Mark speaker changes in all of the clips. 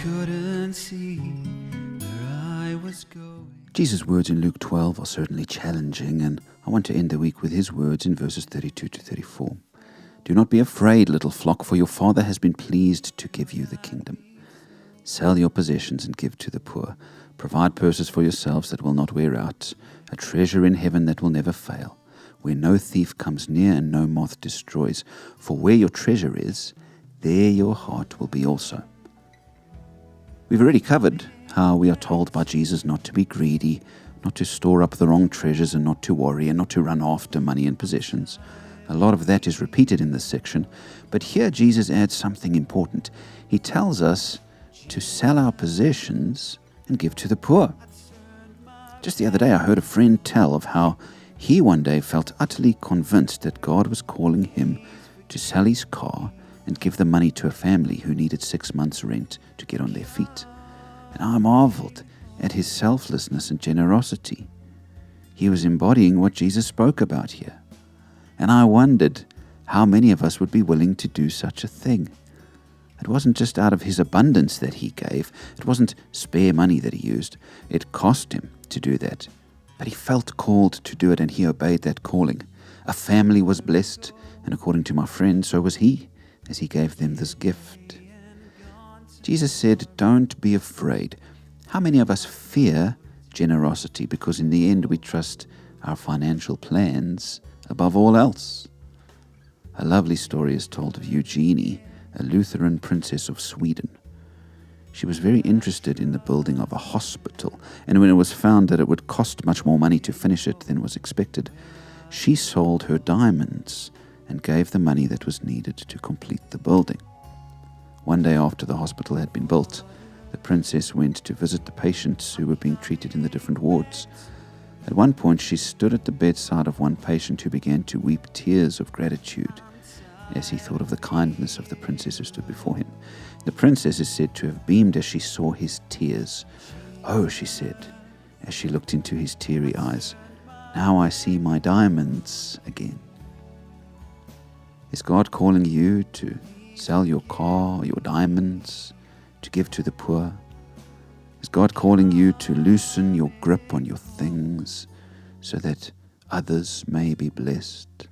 Speaker 1: couldn't see where I was going.
Speaker 2: Jesus' words in Luke 12 are certainly challenging, and I want to end the week with his words in verses 32 to 34. Do not be afraid, little flock, for your Father has been pleased to give you the kingdom. Sell your possessions and give to the poor. Provide purses for yourselves that will not wear out, a treasure in heaven that will never fail, where no thief comes near and no moth destroys. For where your treasure is, there your heart will be also. We've already covered how we are told by Jesus not to be greedy, not to store up the wrong treasures, and not to worry, and not to run after money and possessions. A lot of that is repeated in this section, but here Jesus adds something important. He tells us to sell our possessions and give to the poor. Just the other day I heard a friend tell of how he one day felt utterly convinced that God was calling him to sell his car and give the money to a family who needed 6 months' rent to get on their feet. And I marveled at his selflessness and generosity. He was embodying what Jesus spoke about here. And I wondered how many of us would be willing to do such a thing. It wasn't just out of his abundance that he gave. It wasn't spare money that he used. It cost him to do that. But he felt called to do it, and he obeyed that calling. A family was blessed, and according to my friend, so was he, as he gave them this gift. Jesus said, don't be afraid. How many of us fear generosity because in the end we trust our financial plans above all else? A lovely story is told of Eugenie, a Lutheran princess of Sweden. She was very interested in the building of a hospital, and when it was found that it would cost much more money to finish it than was expected, she sold her diamonds and gave the money that was needed to complete the building. One day after the hospital had been built, the princess went to visit the patients who were being treated in the different wards. At one point, she stood at the bedside of one patient who began to weep tears of gratitude as he thought of the kindness of the princess who stood before him. The princess is said to have beamed as she saw his tears. "Oh," she said, as she looked into his teary eyes, "now I see my diamonds again." Is God calling you to sell your car, your diamonds, to give to the poor? Is God calling you to loosen your grip on your things so that others may be blessed?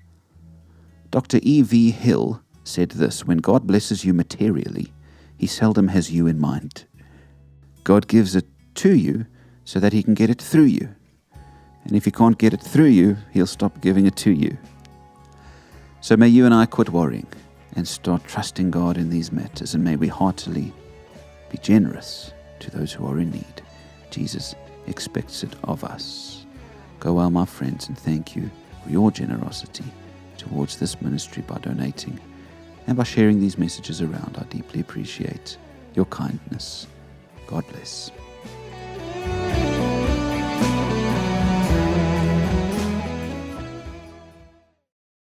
Speaker 2: Dr. E.V. Hill said this: when God blesses you materially, he seldom has you in mind. God gives it to you so that he can get it through you. And if he can't get it through you, he'll stop giving it to you. So may you and I quit worrying and start trusting God in these matters, and may we heartily be generous to those who are in need. Jesus expects it of us. Go well, my friends, and thank you for your generosity towards this ministry by donating and by sharing these messages around. I deeply appreciate your kindness. God bless.